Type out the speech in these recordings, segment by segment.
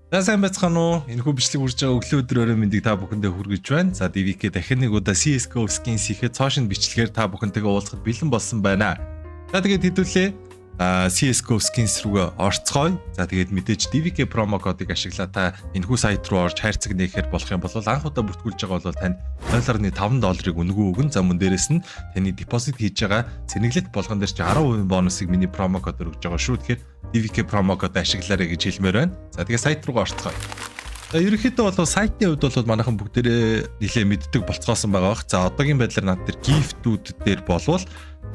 За сайн байцгаана уу? Энэхүү бичлэг хүрж байгаа өглөө өдөр өрөө мэндийг та бүхэндээ хүргэж байна. За DVK дахин нэг удаа CS:GO skins хийхэд цоошин бичлэгээр та бүхэнтэйгээ уулзахад бэлэн болсон байна. За тэгээд хэдүүлээ CS:GO skins рүүгээ орцгоё. За тэгээд мэдээж DVK промо кодыг ашиглаа та энэхүү сайт руу орж хайрцаг нээхээр болох юм бол анх удаа бүртгүүлж байгаа бол танд $5 үнэгүй өгнө. За мөн дээрэс нь таны депозит хийж байгаа цэнэглэлт болгон дээр ч 10% бонусыг миний промо кодоор өгж байгаа шүү. Тэгэхээр DVK промо код ашиглаарай гэж хэлмээр байна. За тэгээ сайт руу орцгоё. За ерөнхийдөө бол сайтны хувьд бол манайхан бүгдээрээ нэлээ мэддэг болцгоосон байгаа бах. За одоогийн байдлаар над дээр гифтүүд дээр болвол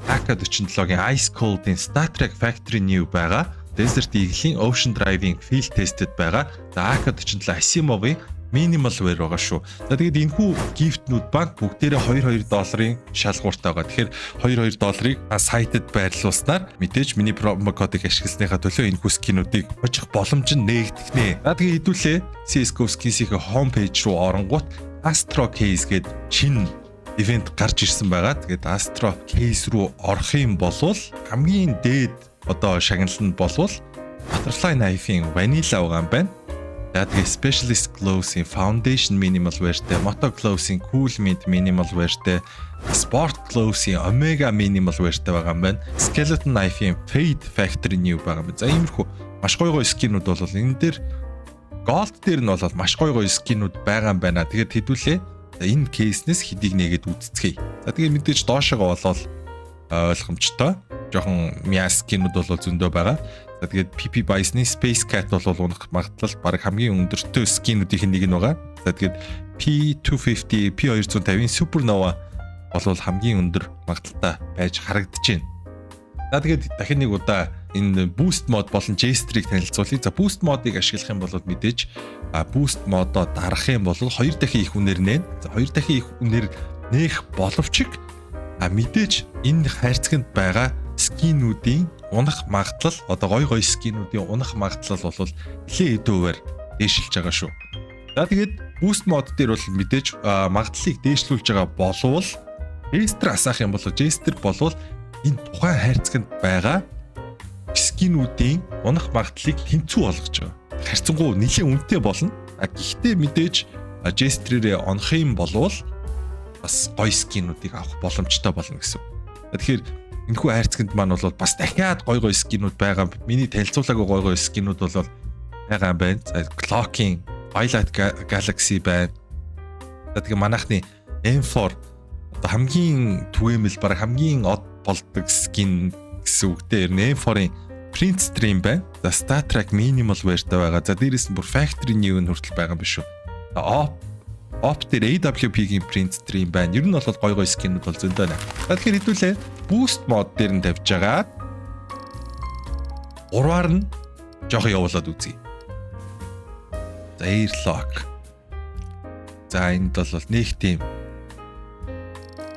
AK-47-гийн Ice Cold-ийн Star Trek Factory New байгаа. Desert Eagle-ийн Ocean Drive-ийн Field Tested байгаа. За AK-47 Asimov-ийн Minimal Wear байгаа шүү. За тэгээд энэхүү гифтнүүд банк бүгдээрээ $2 шалгууртай байгаа. Тэгэхээр $2 сайтад байрлуулснаар мэдээж миний промо кодыг ашигласныхаа төлөө энэхүү скинүүдийг очих боломж нь нээгдэнэ. За тэгээд хэдүүлээ CS:GO skins-ийн хом пэйж руу оронгууд Astro Case гэдэг шинэ ивент гарч ирсэн байгаа. Тэгээд Astro Case руу орох юм бол хамгийн дээд одоо шагнал нь болвол Butterfly Knife-ийн Vanilla байгаа юм байна. За тэгээд Specialist Gloves-ийн Foundation Minimal Wear-тэй, Moto Gloves-ийн Cool Mint Minimal Wear-тэй, Sport Gloves-ийн Omega Minimal Wear-тэй байгаа юм байна. Skeleton Knife-ийн Fade Factory New байгаа юм. За иймэрхүү маш гоё скинүүд бол энэ дээр Gold дээр нь бол маш гоё скинүүд байгаа юм байна. Тэгээд хэдүүлээ энэ кейснээс хэдийг нээгээд үзцгээе. За тэгээд мэдээж доошоо болол ойлгомжтой. Жохон мяс скинүүд бол зөндөө байгаа. За тэгээд PP Bice-ны Space Cat бол унах магадлал баг хамгийн өндөртэй скинүүдийн нэг нь байгаа. За тэгээд P250, P250-ийн Supernova бол хамгийн өндөр магадлалтай байж харагдаж байна. За тэгээд дахин нэг удаа энэ Boost mod болон J-Streak танилцуулъя. За Boost mod-ыг ашиглах юм бол мэдээж Boost mod-оо дарах юм бол 2 дахин их үнээр нээн. За 2 дахин их үнээр нээх боловч мэдээж энэ хайрцагт байгаа скинүүдийн унах магадлал одоо гой скинүүдийн унах магадлал бол нэлээд өдөөөр дээшилж байгаа шүү. За тэгээд Boost mod дээр бол мэдээж магадлалыг дээшлүүлж байгаа болвол Jester асаах юм бол Jester болвол энэ тухайн хайрцагт байгаа скинүүдийн унах магадлалыг тэнцүү болгож байгаа. Харьцангуй нэлээд үнэтэй болно. Гэхдээ мэдээж Jester-ээр онох юм болвол бас гой скинүүдийг авах боломжтой болно гэсэн. Тэгэхээр энэхүү хайрцагт маань бол бас дахиад гой скинүүд байгаа. Миний танилцуулаагүй гой скинүүд бол байгаа юм байна. За Clock-ийн Violet Galaxy байна. За тэгээ манайхны M4 одоо хамгийн түгээмэл баг хамгийн од болдог скин гэсэн үгтэй. M4-ийн Print Stream байна. За Star Trek Minimal Wear-тэй байгаа. За дээрээс нь бүр Factory New хүртэл байгаа юм биш үү. Op дээр AWP-ийн Print Stream байна. Ер нь бол гой скинүүд бол зөндөө байна. За тэгэхээр хэдүүлээ Boost mod дээр нь тавьж байгаа. Урваар нь жоох явуулаад үзье. За Airlock. За энд бол нэг тийм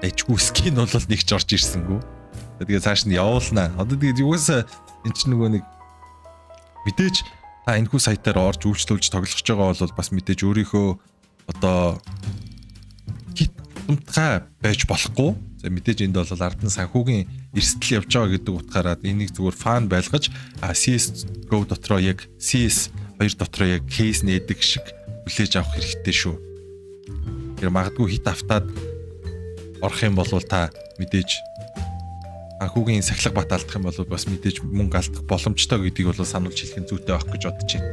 эчгүү скин бол нэг ч орж ирсэнгүү. Тэгээд цааш нь явуулнаа. Одоо тэгээд юугасаа эн чинь нөгөө нэг мэдээж та энэхүү сайтаар орж үйлчлүүлж тоглох гэж байгаа бол бас мэдээж өөрийнхөө одоо хит тумтгай байж болохгүй. За мэдээж энд бол ард нь санхүүгийн эрсдэл явж байгаа гэдэг утгаараа энийг зүгээр фан байлгаж CS:GO дотроо яг CS2 дотроо яг кейс нээдэг шиг хүлээж авах хэрэгтэй шүү. Тэр магадгүй хит автаад орох юм бол та мэдээж санхүүгийн сахилга бат алдах юм бол бас мэдээж мөнгө алдах боломжтой гэдгийг бол сануулж хэлэх нь зүйтэй байх гэж бодож байна.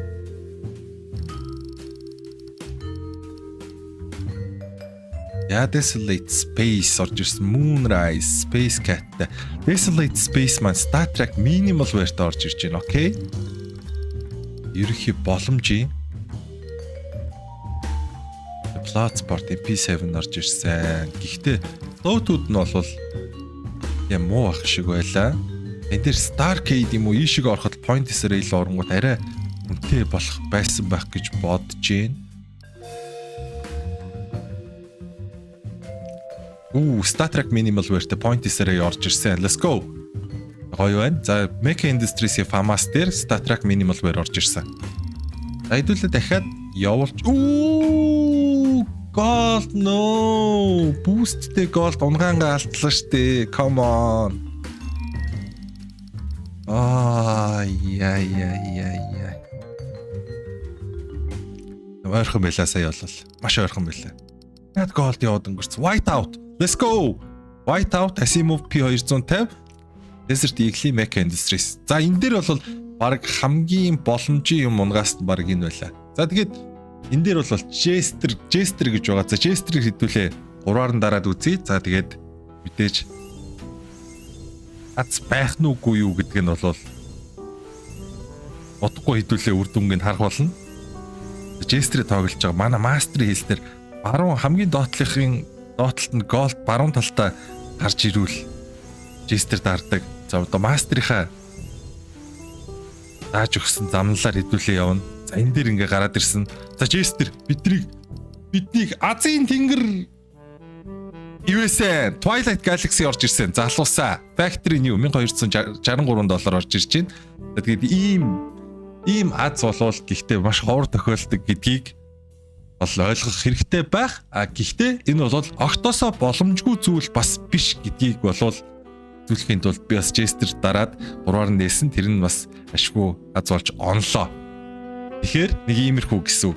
Ja, Desolate Space орж ирсэн. Moonrise, Space Cat. Desolate Space маань Star Trek Minimal Wear-тэй орж ирж байна. Окей. Ерөнхий боломжийн Bloodsport P7 орж ирсэн. Гэхдээ лоутууд нь бол юм муу ах шиг байлаа. Энд дээр Starcade юм уу ийшиг ороход Pointless Rail оронгууд арай үнэтэй болох байсан байх гэж бодож байна. Star Trek Minimal Wear-тэй Pointless Rail орж ирсэн. Let's go. Гоё байна. За Mecha Industries-ийн FAMAS дээр Star Trek Minimal Wear орж ирсэн. За хэдүүлээ дахиад явуулж Gold no. Boost-тэй Gold унгаангаа алтлаа штэ. Come on. Яа. ойрхон байлаа сая болол. Маш ойрхон байлаа. Яд голд яваад өнгөрч. White out. Let's go. White out Asimov P250 Desert Eagle Mecha Industries. За энэ дээр бол баг хамгийн боломжийн юм унгаас баг энэ байлаа. За тэгээд энэ дээр бол Jester гэж байгаа. За Jester-ыг хэдүүлээ 3-аар нь дараад үзье. За тэгээд мэдээж ац байх нь үгүй юу гэдг нь бол бодохгүй хэдүүлээ үр дүнгийг харах болно. Jester-ыг тоглож байгаа. Манай Master хийснээр баруун хамгийн доотлолын доотлолт нь Gold баруун талдаа гарч ирүүл Jester даардаг. За одоо Master-ийнхаа тааж өгсөн замналаар хэдүүлээ явна. За энэ дээр ингээ гараад ирсэн. За Jester биднийг Азийн тэнгэр USA Twilight Galaxy орж ирсэн. Залуусаа. Factory New $1263 орж ирж байна. Тэгээд ийм аз болвол гэхдээ маш ховор тохиолдог гэдгийг бол ойлгох хэрэгтэй байх. Гэхдээ энэ бол огтосоо боломжгүй зүйл бас биш гэдгийг бол зүйлхийн тулд би бас Jester дараад 3-аар нь нээсэн. Тэр нь бас ашгүй аз болж онлоо. Тэгэхээр нэг иймэрхүү гэсэн.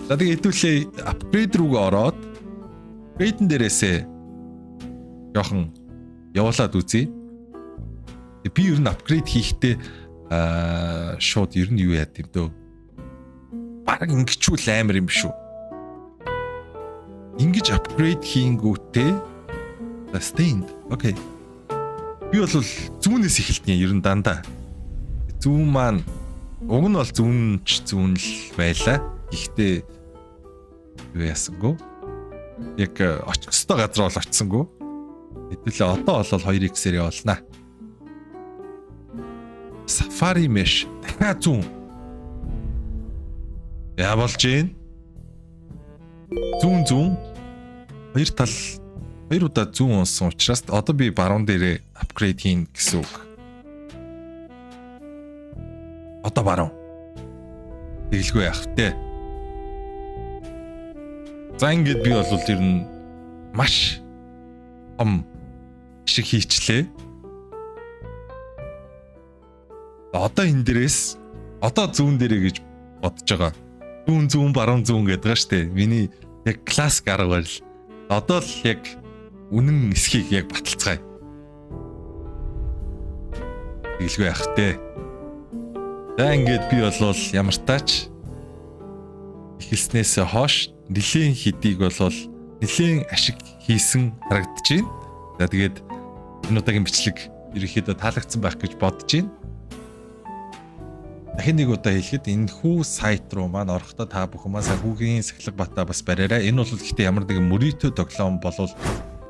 За тэгээд хэдүүлээ апгрейд рүүгээ ороод апгрейдэн дээрээсээ жоохон явуулаад үзье. Би ер нь апгрейд хийхдээ шууд ер нь юу яад юм дөө. Бараг ингэчүүл амар юм шүү. Ингэж апгрейд хийнгүүтээ sustained. Окей. Би бол зүүнээс эхэлтний ер нь дандаа. Зүүн маань уг нь бол зүүн л байлаа. Гэхдээ юу яасангүй. Яг очих ёстой газар бол очисонгүй. Хэдүүлээ одоо бол 2x-ээр явуулнаа. Safari mesh дахиад зүүн. Яа болж гин? Зүүн хоёр удаа зүүн унсан учраас одоо би баруун дээрээ апгрейд хийн гэсэн үг. Одоо баруун. Тэгэлгүй яах вэ? За ингээд би бол ер нь маш том шиг хийчлээ. Одоо энэ дээрээс одоо зүүн дээрээ гэж бодож байгаа. Зүүн баруун зүүн гэдэг байгаа шүү дээ. Миний яг классик арга барил. Одоо л яг үнэн эсхийг яг баталцгаая. Тэгэлгүй яах вэ? За ингээд би бол ямар тач эхэлснээс хойш нэлийн хэдийг бол нэлийн ашиг хийсэн харагдаж байна. За тэгээд энэ удаагийн бичлэг ерөнхийдөө таалагдсан байх гэж бодож байна. Дахин нэг удаа хэлэхэд энэ хүү сайт руу маань орохдоо та бүхэн маань санхүүгийн сахилга бата бас бариарай. Энэ бол гэхдээ ямар нэгэн мөрөөдөө тоглоом болвол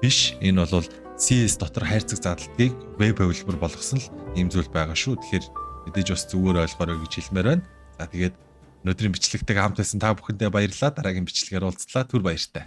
биш. Энэ бол CS дотор хайрцаг задлтгийг веб хувилбар болгосон л ийм зүйл байгаа шүү. Тэгэхээр мэдээж бас зүгээр ойлгоорой гэж хэлмээр байна. За тэгээд өнөөдрийн бичлэгтэйг хамт байсан та бүхэндээ баярлалаа. Дараагийн бичлэгээр уулзлаа. Түр баяртай.